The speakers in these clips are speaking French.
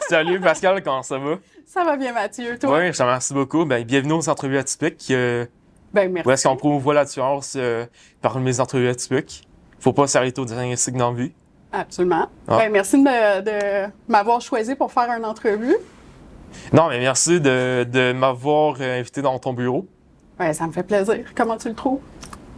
Salut Pascal, comment ça va? Ça va bien, Mathieu, toi? Oui, je te remercie beaucoup. Ben, bienvenue aux entrevues atypiques. Ben, Où est-ce merci. qu'on promouvoit la science par mes entrevues atypiques? Faut pas s'arrêter au diagnostic dans la vie. Absolument. Ah. Ben, merci de m'avoir choisi pour faire une entrevue. Non, mais merci de m'avoir invité dans ton bureau. Ben, ça me fait plaisir. Comment tu le trouves?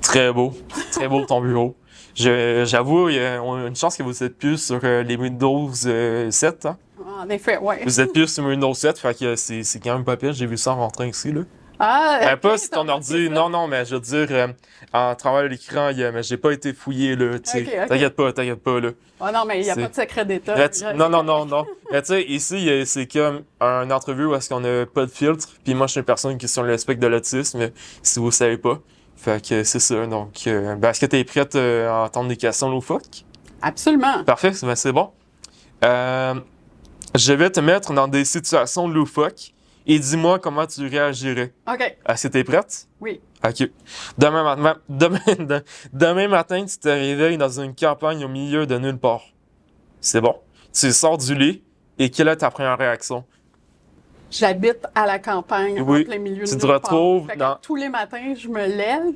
Très beau. Très beau ton bureau. J'avoue, on a une chance que vous êtes plus sur les Windows 7. Hein? En effet, ouais. Vous êtes plus sur Windows 7, fait que c'est quand même pas pire. J'ai vu ça en rentrant ici, là. Ah, ok, Pas si t'as ton remarqué ordi. ça? Non, mais je veux dire, en travers de l'écran, mais j'ai pas été fouillé, là, tu sais. Ok. T'inquiète pas, là. Ah non, mais il n'y a C'est- pas de secret d'État. Non. Mais tu sais, ici, c'est comme une entrevue où est-ce qu'on a pas de filtre, puis moi, je suis une personne qui est sur le spectre de l'autisme, si vous savez pas. Fait que c'est ça, donc, est-ce que t'es prête à entendre des questions loufoques? Absolument. Parfait, c'est bon. Je vais te mettre dans des situations loufoques, et dis-moi comment tu réagirais. OK. Est-ce que t'es prête? Oui. OK. Demain matin, tu te réveilles dans une campagne au milieu de nulle part. C'est bon. Tu sors du lit et quelle est ta première réaction? J'habite à la campagne, Oui. en plein milieu de Tu te nulle part. retrouves Fait que dans- tous les matins, je me lève,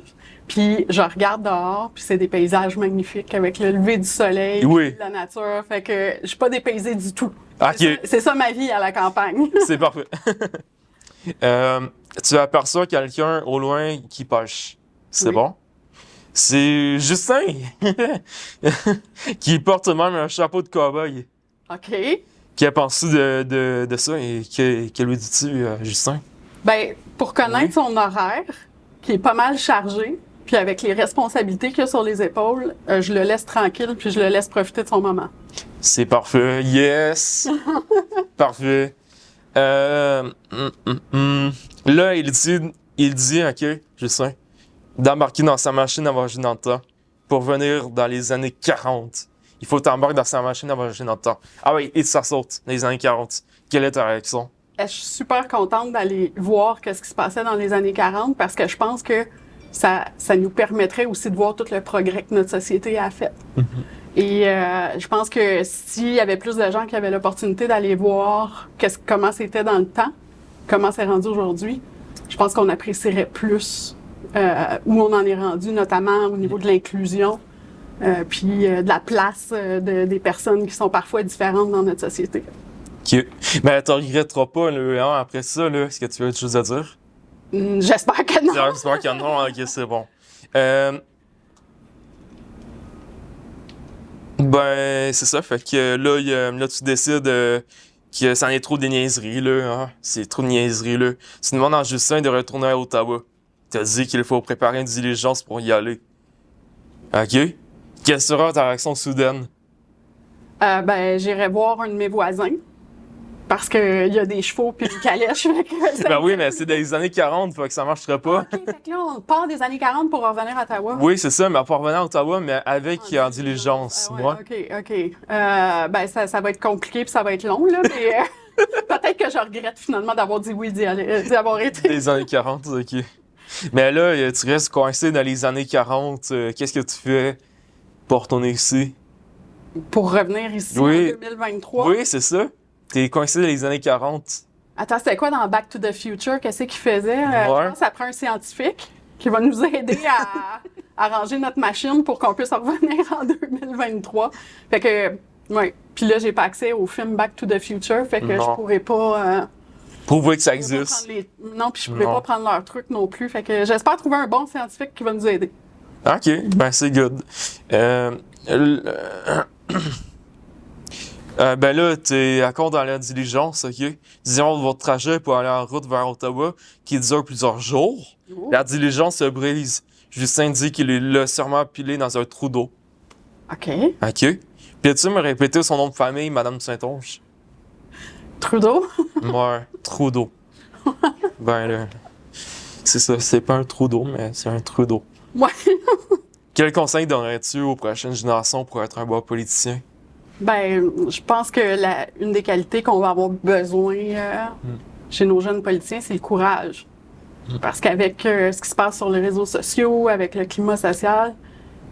puis je regarde dehors, puis c'est des paysages magnifiques avec le lever du soleil, Oui. puis la nature. Fait que je suis pas dépaysée du tout. OK. C'est ça ma vie à la campagne. C'est parfait. Tu aperçois quelqu'un au loin qui pêche. C'est Oui. bon? C'est Justin qui porte même un chapeau de cow-boy. OK. Qui a pensé de ça et que lui dis-tu, Justin? Ben, pour connaître Oui. son horaire, qui est pas mal chargé, puis avec les responsabilités qu'il a sur les épaules, je le laisse tranquille, puis je le laisse profiter de son moment. C'est parfait. Yes! Parfait. Là, il dit, OK, Justin, d'embarquer dans sa machine à voyager dans le temps pour venir dans les années 40. Il faut t'embarquer dans sa machine à voyager dans le temps. Ah oui, et ça saute dans les années 40. Quelle est ta réaction? Je suis super contente d'aller voir qu'est-ce qui se passait dans les années 40 parce que je pense que ça nous permettrait aussi de voir tout le progrès que notre société a fait. Et je pense que s'il y avait plus de gens qui avaient l'opportunité d'aller voir comment c'était dans le temps, comment c'est rendu aujourd'hui, je pense qu'on apprécierait plus où on en est rendu, notamment au niveau de l'inclusion, puis de la place des personnes qui sont parfois différentes dans notre société. OK. Ben, tu regretteras pas, là, après ça, là. Est-ce que tu as autre chose à dire? J'espère que non. J'espère qu'il y en a. OK, c'est bon. Ben, c'est ça. Fait que là, tu décides que c'en est trop des niaiseries, là. Hein? C'est trop de niaiseries, là. Tu demandes à Justin de retourner à Ottawa. Tu as dit qu'il faut préparer une diligence pour y aller. OK? Quelle sera ta réaction soudaine? Ben, j'irai voir un de mes voisins parce qu'il y a des chevaux puis une calèche. Fait que ça- Ben oui, mais c'est dans les années 40, fait que ça marchera pas. OK, fait que là, on part des années 40 pour revenir à Ottawa. Oui, c'est ça, mais pour revenir à Ottawa, mais avec En en diligence. Ah ouais, Moi, OK. Ben, ça va être compliqué puis ça va être long, là, mais peut-être que je regrette finalement d'avoir dit oui, d'y avoir été. des années 40, OK. Mais là, tu restes coincé dans les années 40. Qu'est-ce que tu fais pour retourner ici? Pour revenir ici Oui. en 2023. Oui, c'est ça. T'es coincé dans les années 40. Attends, c'était quoi dans Back to the Future? Qu'est-ce qu'il faisait? Ouais. Je pense que ça prend un scientifique qui va nous aider à ranger notre machine pour qu'on puisse revenir en 2023. Fait que, ouais. Puis là, j'ai pas accès au film Back to the Future, fait que Non. je pourrais pas... Prouver que ça je pourrais pas existe. prendre Non, puis je pourrais Non. pas prendre leur truc non plus. Fait que j'espère trouver un bon scientifique qui va nous aider. OK, ben c'est good. Ben là, t'es à compte dans la diligence, OK? Disons votre trajet pour aller en route vers Ottawa, qui dure plusieurs jours. Oh. La diligence se brise. Justin dit qu'il l'a sûrement pilé dans un trou d'eau. OK. OK? Peux-tu me répéter son nom de famille, Madame Saint-Onge? Trudeau? Ouais, trou d'eau. Ben là, c'est ça, c'est pas un trou d'eau, mais c'est un trou d'eau. Ouais. Quel conseil donnerais-tu aux prochaines générations pour être un bon politicien? Ben, je pense que une des qualités qu'on va avoir besoin chez nos jeunes politiciens, c'est le courage. Parce qu'avec ce qui se passe sur les réseaux sociaux, avec le climat social,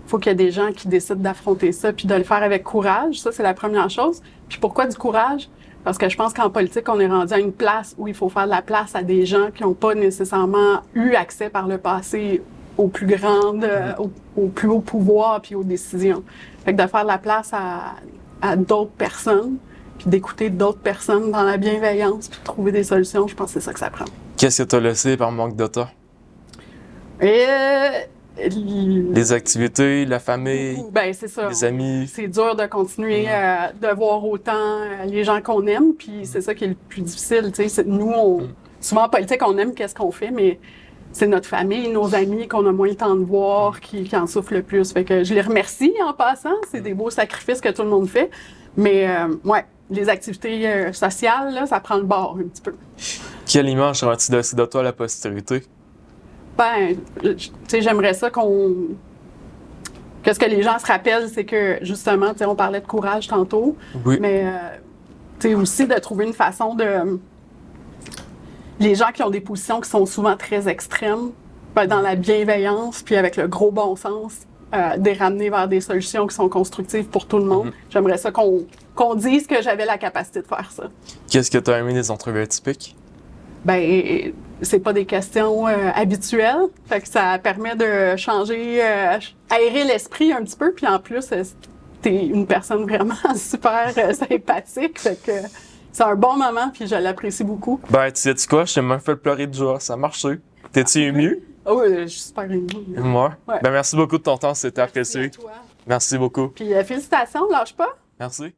il faut qu'il y ait des gens qui décident d'affronter ça puis de le faire avec courage. Ça, c'est la première chose. Puis pourquoi du courage? Parce que je pense qu'en politique, on est rendu à une place où il faut faire de la place à des gens qui n'ont pas nécessairement eu accès par le passé aux plus grandes, au plus haut pouvoir puis aux décisions. Fait que de faire de la place à d'autres personnes, puis d'écouter d'autres personnes dans la bienveillance, puis de trouver des solutions, je pense que c'est ça que ça prend. Qu'est-ce que tu as laissé par manque de temps? Les activités, la famille, ben, c'est ça. les amis. C'est dur de continuer de voir autant les gens qu'on aime, puis c'est ça qui est le plus difficile. Nous, souvent en politique, on aime qu'est-ce qu'on fait, mais c'est notre famille, nos amis qu'on a moins le temps de voir qui en souffrent le plus. Fait que je les remercie en passant. C'est des beaux sacrifices que tout le monde fait. Mais ouais, les activités sociales, là, ça prend le bord un petit peu. Quelle image aurais-tu laissé de toi à la postérité? Ben, tu sais, j'aimerais ça que ce que les gens se rappellent, c'est que, justement, tu sais, on parlait de courage tantôt, Oui. mais, tu sais, aussi de trouver une façon de... Les gens qui ont des positions qui sont souvent très extrêmes, ben, dans la bienveillance, puis avec le gros bon sens, de les ramener vers des solutions qui sont constructives pour tout le monde. J'aimerais ça qu'on dise que j'avais la capacité de faire ça. Qu'est-ce que tu as aimé des entrevues atypiques? Ben, c'est pas des questions habituelles. Fait que ça permet de changer, aérer l'esprit un petit peu. Puis en plus, t'es une personne vraiment super sympathique. Fait que c'est un bon moment, puis je l'apprécie beaucoup. Ben, tu sais-tu quoi? Je t'ai même fait pleurer de joie. Ça a marché. T'es-tu ému? Oh, je suis super émue. Moi? Ouais. Ben, merci beaucoup de ton temps. C'était Merci à apprécié. toi. Merci beaucoup. Puis félicitations, lâche pas. Merci.